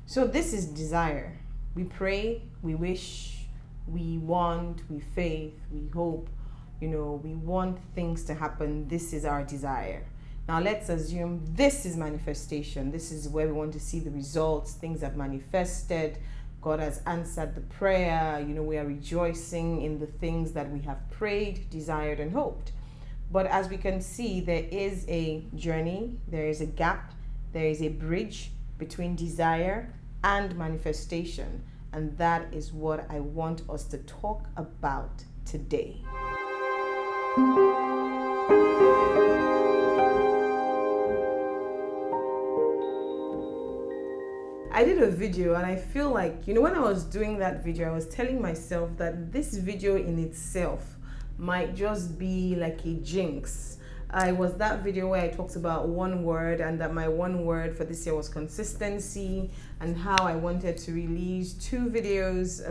So this is desire. We pray, we wish, we want, we faith, we hope, we want things to happen. This is our desire. Now let's assume this is manifestation. This is where we want to see the results. Things have manifested. God has answered the prayer. We are rejoicing in the things that we have prayed, desired, and hoped. But as we can see, there is a journey, there is a gap, there is a bridge between desire and manifestation. And that is what I want us to talk about today. I did a video and I feel like, when I was doing that video, I was telling myself that this video in itself might just be like a jinx. It was that video where I talked about one word, and that my one word for this year was consistency, and how I wanted to release 2 videos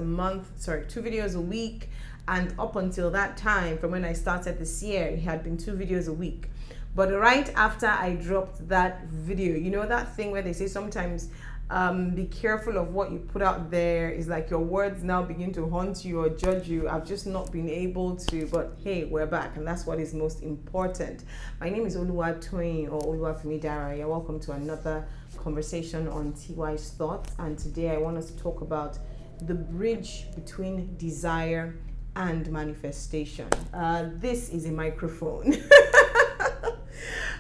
a week. And up until that time, from when I started this year, it had been 2 videos a week. But right after I dropped that video, that thing where they say sometimes be careful of what you put out there, is like your words now begin to haunt you or judge you. I've just not been able to, but hey, we're back, and that's what is most important. My name is Oluwatoyin or Oluwafemidara. You're welcome to another conversation on TY's Thoughts, and today I want us to talk about the bridge between desire and manifestation. This is a microphone.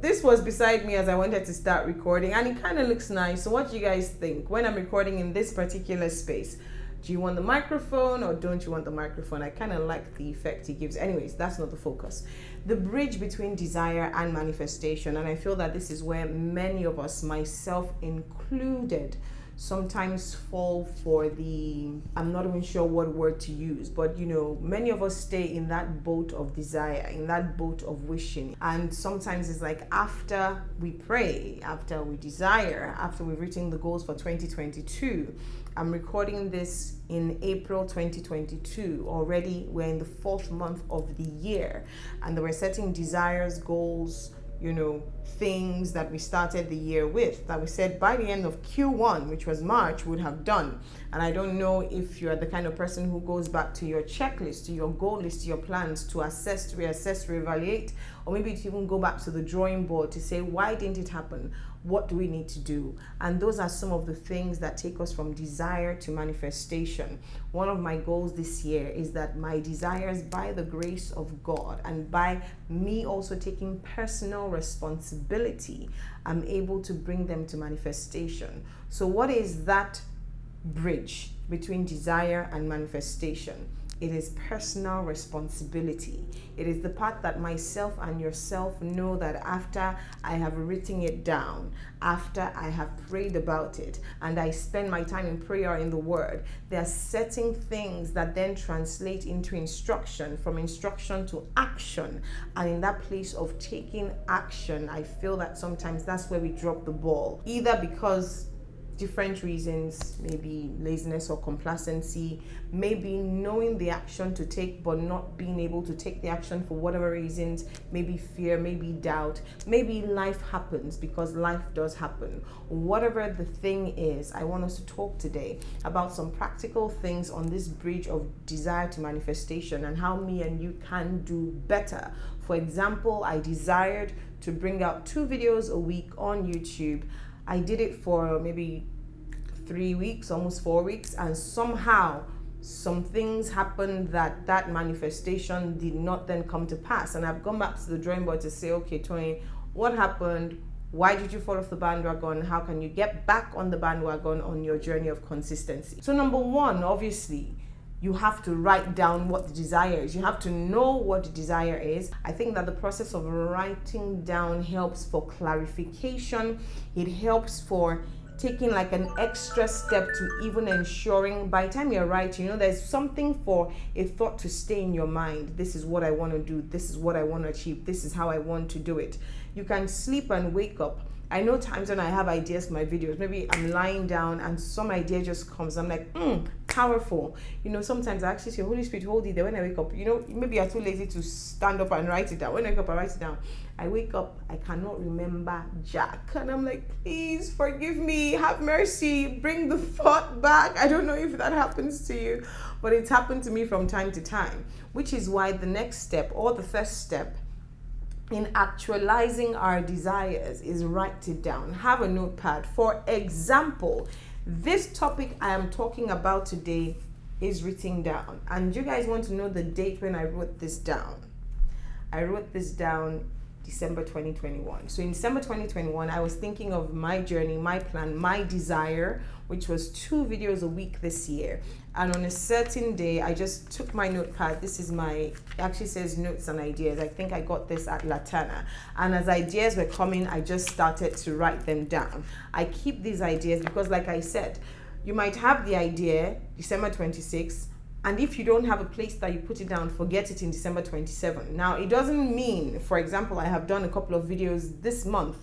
This was beside me as I wanted to start recording, and it kind of looks nice. So what do you guys think when I'm recording in this particular space? Do you want the microphone or don't you want the microphone? I kind of like the effect it gives. Anyways, that's not the focus. The bridge between desire and manifestation, and I feel that this is where many of us, myself included, sometimes fall for I'm not even sure what word to use, but many of us stay in that boat of desire, in that boat of wishing. And sometimes it's like after we pray, after we desire, after we've written the goals for 2022. I'm recording this in April 2022. Already we're in the 4th month of the year, and we're setting desires, goals, things that we started the year with, that we said by the end of Q1, which was March, would have done. And I don't know if you're the kind of person who goes back to your checklist, to your goal list, to your plans, to assess, to reassess, reevaluate, or maybe to even go back to the drawing board to say, why didn't it happen? What do we need to do? And those are some of the things that take us from desire to manifestation. One of my goals this year is that my desires, by the grace of God and by me also taking personal responsibility, I'm able to bring them to manifestation. So what is that bridge between desire and manifestation? It is personal responsibility. It is the part that myself and yourself know that after I have written it down, after I have prayed about it, and I spend my time in prayer in the Word, there are certain things that then translate into instruction, from instruction to action. And in that place of taking action, I feel that sometimes that's where we drop the ball, either because different reasons, maybe laziness or complacency, maybe knowing the action to take but not being able to take the action for whatever reasons, maybe fear, maybe doubt, maybe life happens, because life does happen. Whatever the thing is, I want us to talk today about some practical things on this bridge of desire to manifestation and how me and you can do better. For example, I desired to bring out 2 videos a week on YouTube. I did it for maybe 3 weeks, almost 4 weeks, and somehow some things happened that manifestation did not then come to pass. And I've gone back to the drawing board to say, okay, Toyin, what happened? Why did you fall off the bandwagon? How can you get back on the bandwagon on your journey of consistency? So number 1, obviously, you have to write down what the desire is. You have to know what the desire is. I think that the process of writing down helps for clarification. It helps for taking like an extra step to even ensuring by the time you're writing, there's something for a thought to stay in your mind. This is what I want to do. This is what I want to achieve. This is how I want to do it. You can sleep and wake up. I know times when I have ideas for my videos, maybe I'm lying down and some idea just comes. I'm like, powerful. You know, sometimes I actually say, Holy Spirit, hold it there when I wake up. You know, maybe you're too lazy to stand up and write it down. When I wake up, I write it down. I wake up, I cannot remember Jack. And I'm like, please forgive me, have mercy, bring the thought back. I don't know if that happens to you, but it's happened to me from time to time, which is why the next step, or the first step in actualizing our desires, is write it down. Have a notepad. For example, this topic I am talking about today is written down. And you guys want to know the date when I wrote this down. I wrote this down December 2021. So in December 2021, I was thinking of my journey, my plan, my desire, which was 2 videos a week this year. And on a certain day, I just took my notepad. This is my, it actually says notes and ideas. I think I got this at Latana. And as ideas were coming, I just started to write them down. I keep these ideas because, like I said, you might have the idea December 26th, and if you don't have a place that you put it down, forget it in December 27. Now, it doesn't mean, for example, I have done a couple of videos this month,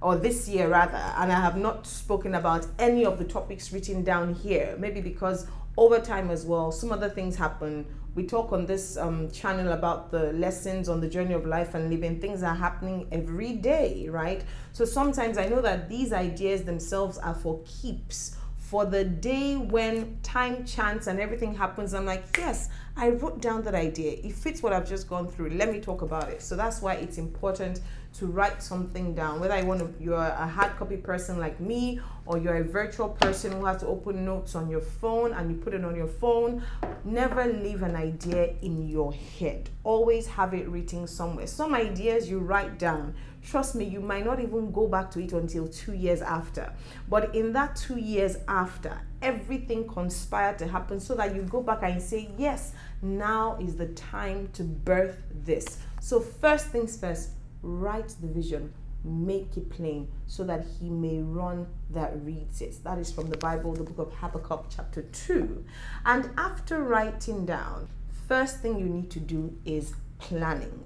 or this year rather, and I have not spoken about any of the topics written down here. Maybe because over time as well, some other things happen. We talk on this channel about the lessons on the journey of life and living. Things are happening every day, right? So sometimes I know that these ideas themselves are for keeps. For the day when time, chance, and everything happens, I'm like, yes, I wrote down that idea. It fits what I've just gone through. Let me talk about it. So that's why it's important to write something down. Whether you're a hard copy person like me, or you're a virtual person who has to open notes on your phone and you put it on your phone, never leave an idea in your head. Always have it written somewhere. Some ideas you write down, trust me, you might not even go back to it until 2 years after. But in that 2 years after, everything conspired to happen so that you go back and say, yes, now is the time to birth this. So first things first, write the vision, make it plain, so that he may run that reads it. That is from the Bible, the book of Habakkuk chapter 2. And after writing down, first thing you need to do is planning.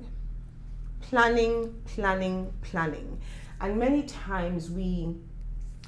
Planning. And many times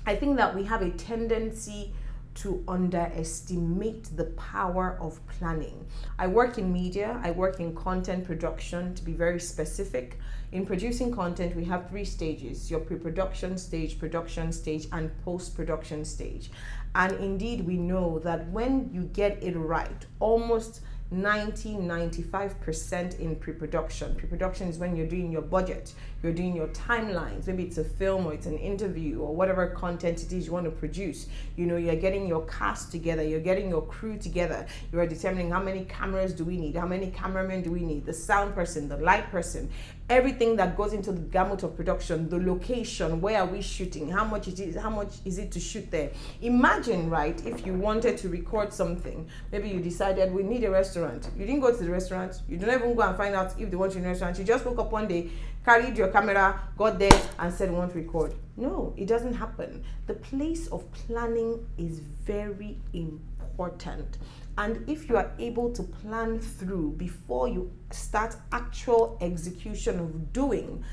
I think that we have a tendency to underestimate the power of planning. I work in media, I work in content production, to be very specific. In producing content, we have 3 stages: your pre-production stage, production stage, and post-production stage. And indeed, we know that when you get it right, almost 90-95% in pre-production. Pre-production is when you're doing your budget, you're doing your timelines, maybe it's a film or it's an interview or whatever content it is you want to produce. You know, you're getting your cast together, you're getting your crew together, you're determining how many cameras do we need, how many cameramen do we need, the sound person, the light person, everything that goes into the gamut of production, the location, where are we shooting, how much is it to shoot there. Imagine, right, if you wanted to record something, maybe you decided we need a restaurant. You didn't go to the restaurant, you don't even go and find out if they want you in a restaurant. You just woke up one day, carried your camera, got there and said we want to record. No, it doesn't happen. The place of planning is very important. And if you are able to plan through before you start actual execution of doing,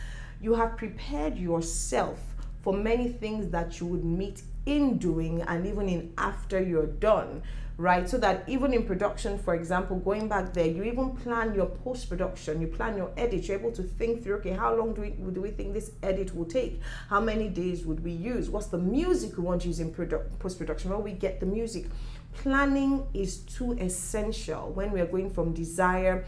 you have prepared yourself for many things that you would meet in doing and even in after you're done, right? So that even in production, for example, going back there, you even plan your post-production, you plan your edit, you're able to think through, okay, how long do we think this edit will take? How many days would we use? What's the music we want to use in post-production? Where we get the music? Planning is too essential when we are going from desire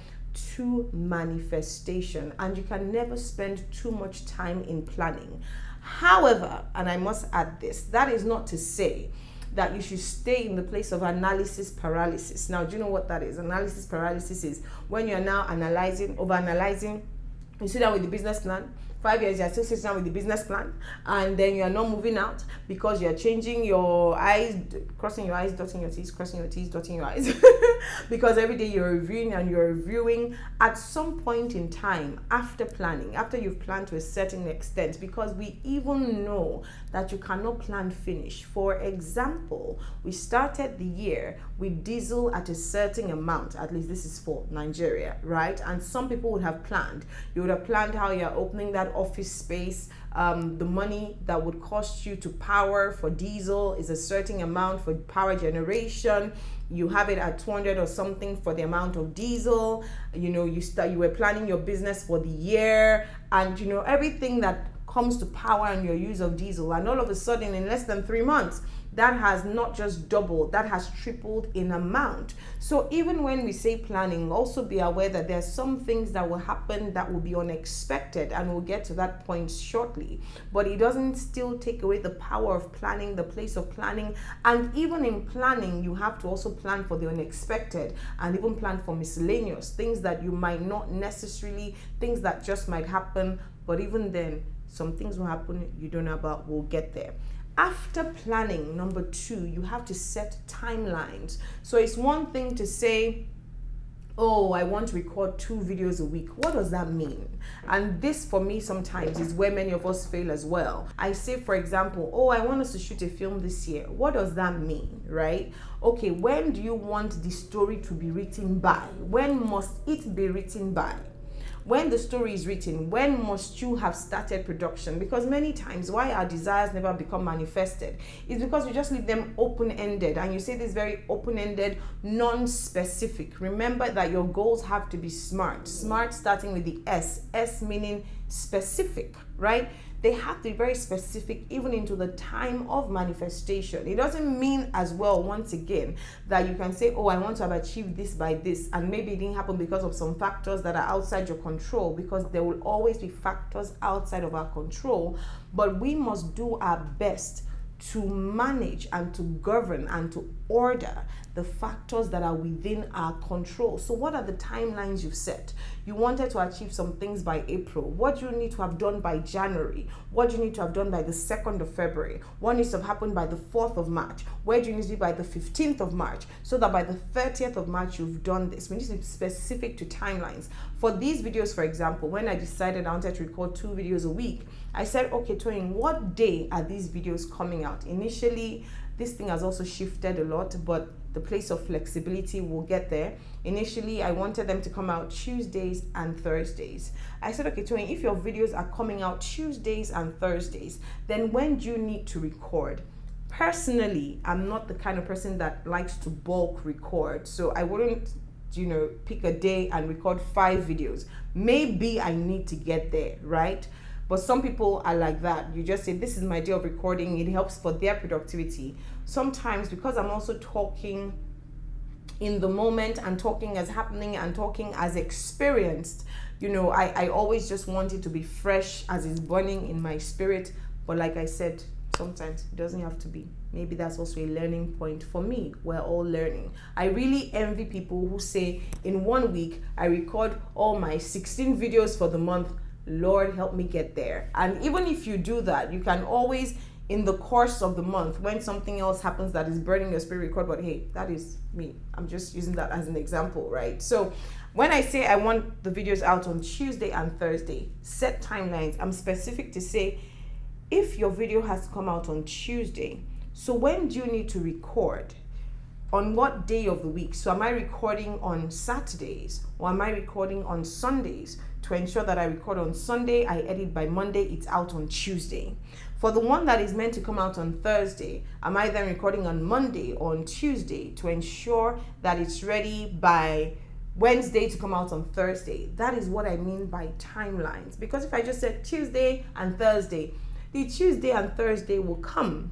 to manifestation, and you can never spend too much time in planning. However, and I must add this, that is not to say that you should stay in the place of analysis paralysis. Now, do you know what that is? Analysis paralysis is when you're now analyzing, over-analyzing. You sit down with the business plan. 5 years, you're still sitting down with the business plan, and then you're not moving out because you're changing your eyes, crossing your eyes, dotting your T's, crossing your T's, dotting your eyes. Because every day you're reviewing and you're reviewing. At some point in time, after planning, after you've planned to a certain extent, because we even know that you cannot plan finish. For example, we started the year with diesel at a certain amount, at least this is for Nigeria, right? And some people would have planned. You would have planned how you're opening that office space, the money that would cost you to power for diesel is a certain amount for power generation. You have it at 200 or something for the amount of diesel. You know, you were planning your business for the year, and you know everything that comes to power and your use of diesel, and all of a sudden in less than 3 months that has not just doubled, that has tripled in amount. So even when we say planning, also be aware that there are some things that will happen that will be unexpected, and we'll get to that point shortly. But it doesn't still take away the power of planning, the place of planning. And even in planning, you have to also plan for the unexpected, and even plan for miscellaneous things that you might not necessarily, things that just might happen. But even then, some things will happen you don't know about. We'll get there. After planning, number 2, you have to set timelines. So it's one thing to say, oh, I want to record 2 videos a week. What does that mean? And this for me sometimes is where many of us fail as well. I say, for example, oh, I want us to shoot a film this year. What does that mean, right? Okay, when do you want the story to be written by? When must it be written by? When the story is written, when must you have started production? Because many times why our desires never become manifested is because we just leave them open-ended, and you say this very open-ended, non-specific. Remember that your goals have to be SMART. SMART starting with the S meaning specific, right? They have to be very specific, even into the time of manifestation. It doesn't mean as well, once again, that you can say, oh, I want to have achieved this by this, and maybe it didn't happen because of some factors that are outside your control, because there will always be factors outside of our control. But we must do our best to manage and to govern and to order the factors that are within our control. So what are the timelines you've set? You wanted to achieve some things by April. What do you need to have done by January? What do you need to have done by the 2nd of February? What needs to have happened by the 4th of March? Where do you need to be by the 15th of March? So that by the 30th of March, you've done this. We need to be specific to timelines. For these videos, for example, when I decided I wanted to record 2 videos a week, I said, okay, Toyin, what day are these videos coming out? Initially, this thing has also shifted a lot, but the place of flexibility will get there. Initially, I wanted them to come out Tuesdays and Thursdays. I said, okay, Toyin, if your videos are coming out Tuesdays and Thursdays, then when do you need to record? Personally, I'm not the kind of person that likes to bulk record, so I wouldn't, pick a day and record 5 videos. Maybe I need to get there, right? But some people are like that. You just say, this is my day of recording. It helps for their productivity. Sometimes, because I'm also talking in the moment and talking as happening and talking as experienced, I always just want it to be fresh as it's burning in my spirit. But like I said, sometimes it doesn't have to be. Maybe that's also a learning point for me. We're all learning. I really envy people who say, in 1 week, I record all my 16 videos for the month. Lord, help me get there. And even if you do that, you can always, in the course of the month, when something else happens that is burning your spirit, record. But hey, that is me. I'm just using that as an example, right? So when I say I want the videos out on Tuesday and Thursday, set timelines. I'm specific to say, if your video has to come out on Tuesday, so when do you need to record? On what day of the week? So am I recording on Saturdays, or am I recording on Sundays? To ensure that I record on Sunday, I edit by Monday, it's out on Tuesday. For the one that is meant to come out on Thursday, am I then recording on Monday or on Tuesday to ensure that it's ready by Wednesday to come out on Thursday? That is what I mean by timelines. Because if I just said Tuesday and Thursday, the Tuesday and Thursday will come,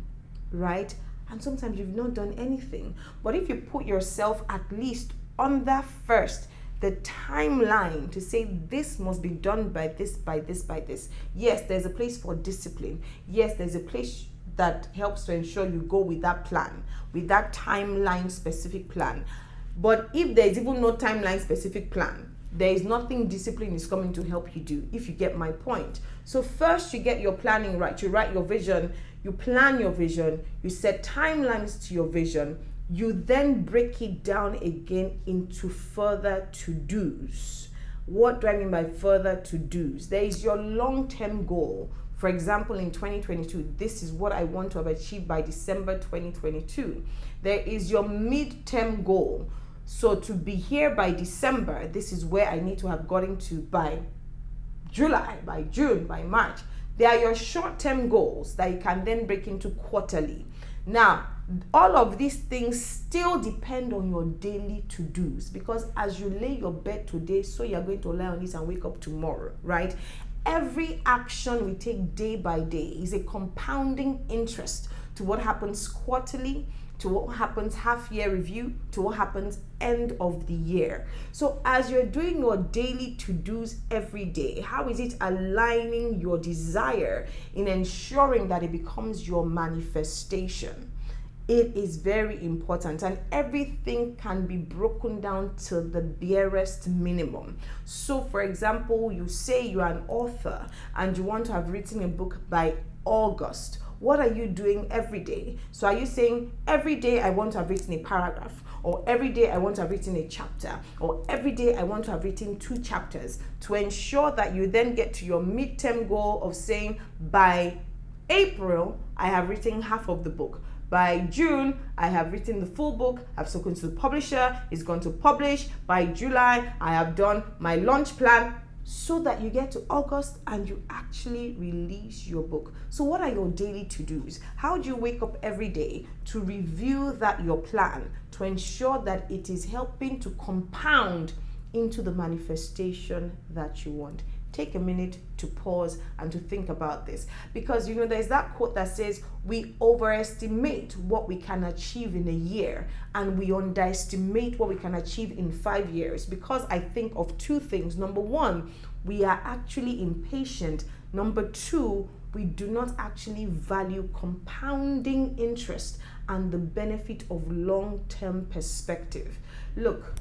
right? And sometimes you've not done anything. But if you put yourself at least on that first, the timeline to say this must be done by this, by this, by this. Yes, there's a place for discipline. Yes, there's a place that helps to ensure you go with that plan, with that timeline specific plan. But if there's even no timeline specific plan, there is nothing discipline is coming to help you do, if you get my point. So first you get your planning right. You write your vision, you plan your vision, you set timelines to your vision. You then break it down again into further to-dos. What do I mean by further to-dos? There is your long-term goal. For example, in 2022, this is what I want to have achieved by December 2022. There is your mid-term goal. So to be here by December, this is where I need to have gotten to by July, by June, by March. They are your short-term goals that you can then break into quarterly. Now, all of these things still depend on your daily to-dos, because as you lay your bed today, so you're going to lie on this and wake up tomorrow, right? Every action we take day by day is a compounding interest to what happens quarterly, to what happens half-year review, to what happens end of the year. So as you're doing your daily to-dos every day, how is it aligning your desire in ensuring that it becomes your manifestation? It is very important, and everything can be broken down to the barest minimum. So for example, you say you are an author and you want to have written a book by August. What are you doing every day? So are you saying every day I want to have written a paragraph, or every day I want to have written a chapter, or every day I want to have written 2 chapters, to ensure that you then get to your midterm goal of saying by April I have written half of the book. By June, I have written the full book, I've spoken to the publisher, it's going to publish. By July, I have done my launch plan, so that you get to August and you actually release your book. So what are your daily to-dos? How do you wake up every day to review that your plan, to ensure that it is helping to compound into the manifestation that you want? Take a minute to pause and to think about this, because you know there's that quote that says we overestimate what we can achieve in a year and we underestimate what we can achieve in 5 years, because I think of 2 things. Number 1, we are actually impatient. Number 2, we do not actually value compounding interest and the benefit of long-term perspective. Look,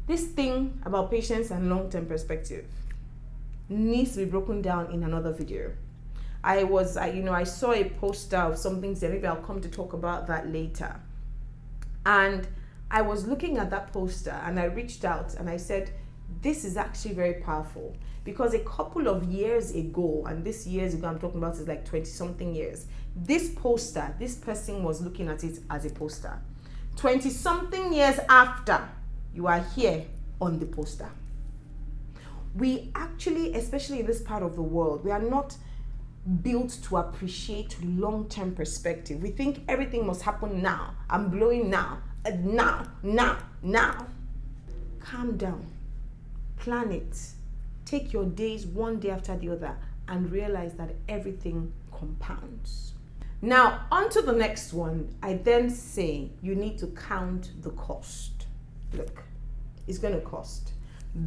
this thing about patience and long-term perspective needs to be broken down in another video. I saw a poster of something, so maybe I'll come to talk about that later. And I was looking at that poster and I reached out and I said, this is actually very powerful, because a couple of years ago, and this years ago I'm talking about is like 20 something years, this poster, this person was looking at it as a poster. 20 something years after, you are here on the poster. We actually, especially in this part of the world, we are not built to appreciate long-term perspective. We think everything must happen now. I'm blowing now. Now. Calm down. Plan it. Take your days one day after the other and realize that everything compounds. Now, on to the next one. I then say you need to count the cost. Look, it's going to cost.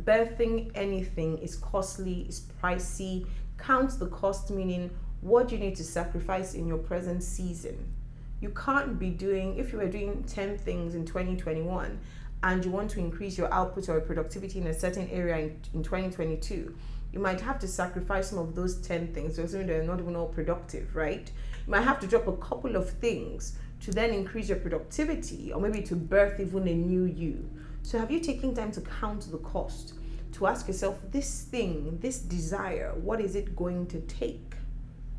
Birthing anything is costly, it's pricey. Count the cost, meaning what you need to sacrifice in your present season. You can't be doing, if you were doing 10 things in 2021 and you want to increase your output or productivity in a certain area in 2022, you might have to sacrifice some of those 10 things, assuming they're not even all productive, right? You might have to drop a couple of things to then increase your productivity, or maybe to birth even a new you. So have you taken time to count the cost, to ask yourself, this thing, this desire, what is it going to take?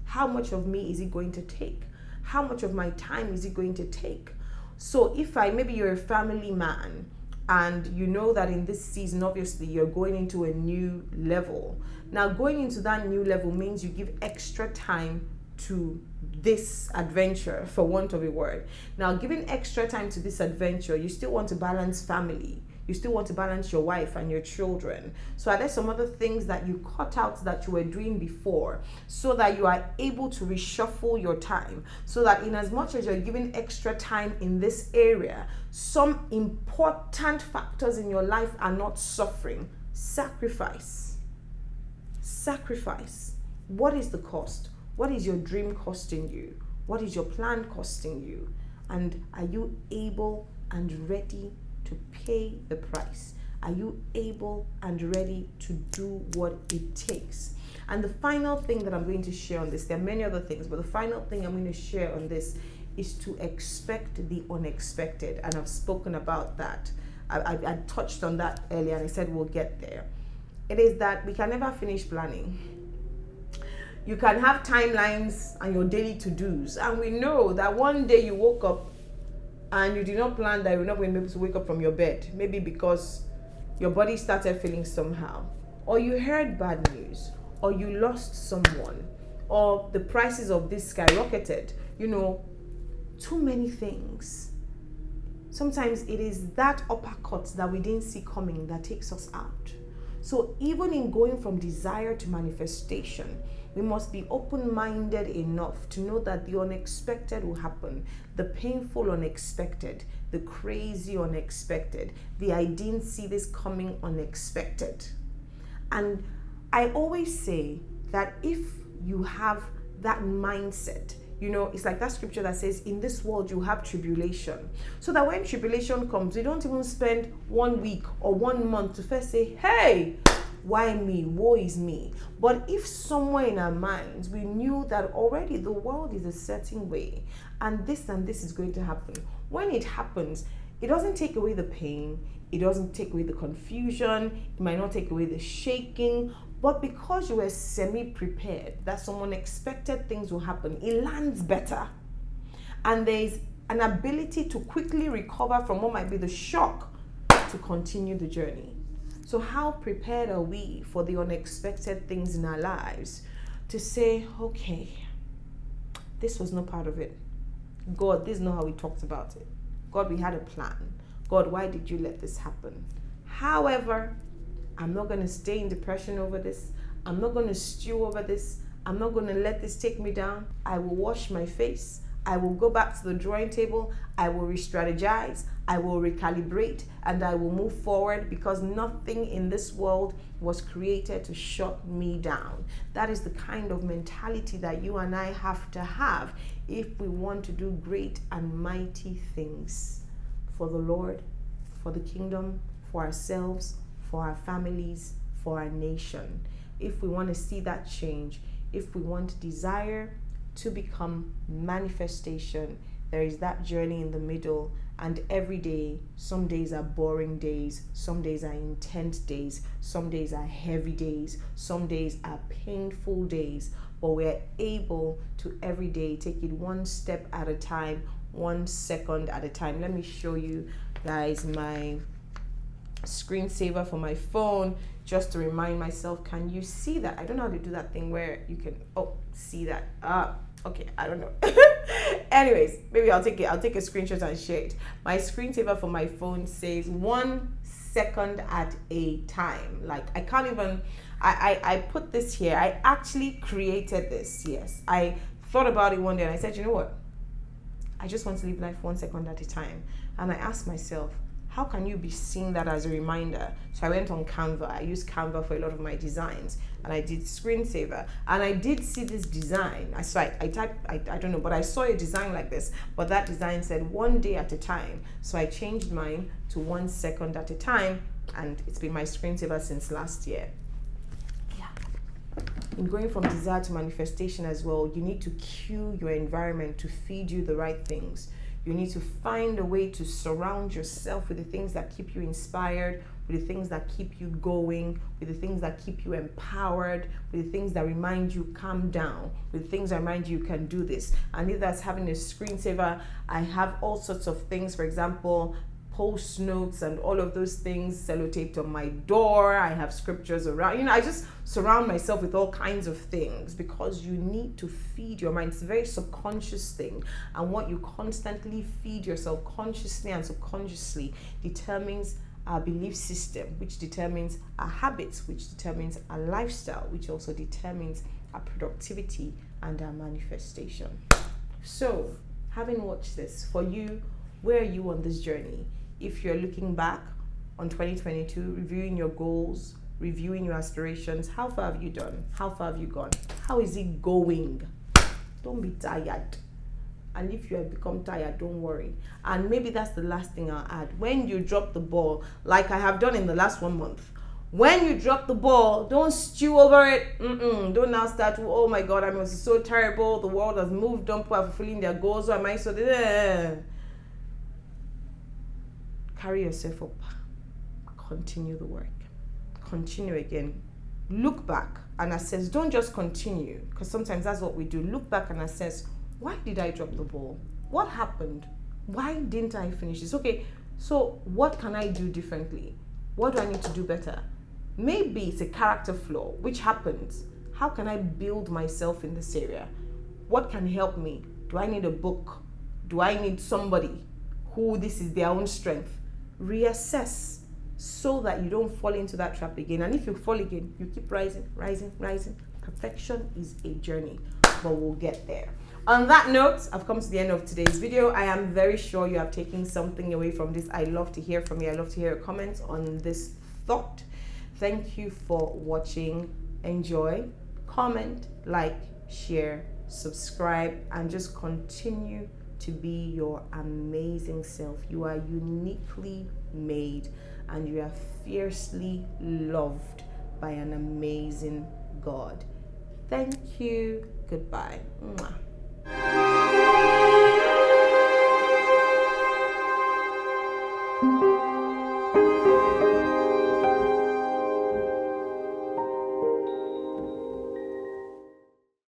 How much of me is it going to take? How much of my time is it going to take? So maybe you're a family man and you know that in this season, obviously you're going into a new level. Now going into that new level means you give extra time to this adventure, for want of a word. Now, giving extra time to this adventure, you still want to balance family. You still want to balance your wife and your children. So are there some other things that you cut out that you were doing before, so that you are able to reshuffle your time, so that in as much as you're giving extra time in this area, some important factors in your life are not suffering? Sacrifice. What is the cost? What is your dream costing you? What is your plan costing you? And are you able and ready to pay the price? Are you able and ready to do what it takes? And the final thing that I'm going to share on this, there are many other things, but the final thing I'm going to share on this is to expect the unexpected. And I've spoken about that. I touched on that earlier and I said we'll get there. It is that we can never finish planning. You can have timelines and your daily to-dos, and we know that one day you woke up and you did not plan that you're not going to be able to wake up from your bed, maybe because your body started feeling somehow, or you heard bad news, or you lost someone, or the prices of this skyrocketed, too many things. Sometimes it is that uppercut that we didn't see coming that takes us out. So even in going from desire to manifestation, we must be open-minded enough to know that the unexpected will happen, the painful unexpected, the crazy unexpected, the I didn't see this coming unexpected. And I always say that if you have that mindset, it's like that scripture that says, in this world you have tribulation. So that when tribulation comes, we don't even spend 1 week or 1 month to first say, hey, why me? Woe is me. But if somewhere in our minds we knew that already the world is a certain way and this is going to happen, when it happens, it doesn't take away the pain, it doesn't take away the confusion, it might not take away the shaking, but because you were semi-prepared that some unexpected things will happen, it lands better. And there's an ability to quickly recover from what might be the shock to continue the journey. So how prepared are we for the unexpected things in our lives to say, okay, this was not part of it. God, this is not how we talked about it. God, we had a plan. God, why did you let this happen? However, I'm not going to stay in depression over this. I'm not going to stew over this. I'm not going to let this take me down. I will wash my face. I will go back to the drawing table. I will re-strategize. I will recalibrate, and I will move forward, because nothing in this world was created to shut me down. That is the kind of mentality that you and I have to have if we want to do great and mighty things for the Lord, for the kingdom, for ourselves, for our families, for our nation. If we want to see that change, if we want desire to become manifestation, there is that journey in the middle. And every day, some days are boring days, some days are intense days, some days are heavy days, some days are painful days, but we're able to every day take it one step at a time, 1 second at a time. Let me show you guys my screensaver for my phone just to remind myself. Can you see that? I don't know how to do that thing where you can see that. Okay, I don't know. Anyways, maybe I'll take a screenshot and share it. My screensaver for my phone says 1 second at a time. Like, I can't even, I put this here. I actually created this. Yes, I thought about it one day and I said, you know what, I just want to live life 1 second at a time. And I asked myself, how can you be seeing that as a reminder? So I went on Canva. I use Canva for a lot of my designs, and I did screensaver, and I did see this design. I don't know, but I saw a design like this, but that design said 1 day at a time. So I changed mine to 1 second at a time, and it's been my screensaver since last year. Yeah. In going from desire to manifestation as well, you need to cue your environment to feed you the right things. You need to find a way to surround yourself with the things that keep you inspired, with the things that keep you going, with the things that keep you empowered, with the things that remind you calm down, with the things that remind you can do this. And if that's having a screensaver, I have all sorts of things. For example, post notes and all of those things sellotaped on my door. I have scriptures around. I just surround myself with all kinds of things, because you need to feed your mind. It's a very subconscious thing, and what you constantly feed yourself consciously and subconsciously determines our belief system, which determines our habits, which determines our lifestyle, which also determines our productivity and our manifestation. So, having watched this, for you, where are you on this journey? If you're looking back on 2022, reviewing your goals, reviewing your aspirations, how far have you done? How far have you gone? How is it going? Don't be tired. And if you have become tired, don't worry. And maybe that's the last thing I'll add. When you drop the ball, like I have done in the last 1 month, when you drop the ball, don't stew over it. Don't now start to, oh my God, I'm so terrible. The world has moved on. People are fulfilling their goals. So am I so... Carry yourself up. Continue the work. Continue again. Look back and assess. Don't just continue, because sometimes that's what we do. Look back and assess, why did I drop the ball? What happened? Why didn't I finish this? Okay, so what can I do differently? What do I need to do better? Maybe it's a character flaw, which happens. How can I build myself in this area? What can help me? Do I need a book? Do I need somebody who this is their own strength? Reassess so that you don't fall into that trap again. And if you fall again, you keep rising, rising, rising. Perfection is a journey, but we'll get there. On that note, I've come to the end of today's video. I am very sure you have taken something away from this. I love to hear from you. I love to hear your comments on this thought. Thank you for watching. Enjoy, comment, like, share, subscribe, and just continue to be your amazing self. You are uniquely made and you are fiercely loved by an amazing God. Thank you. Goodbye. Mwah.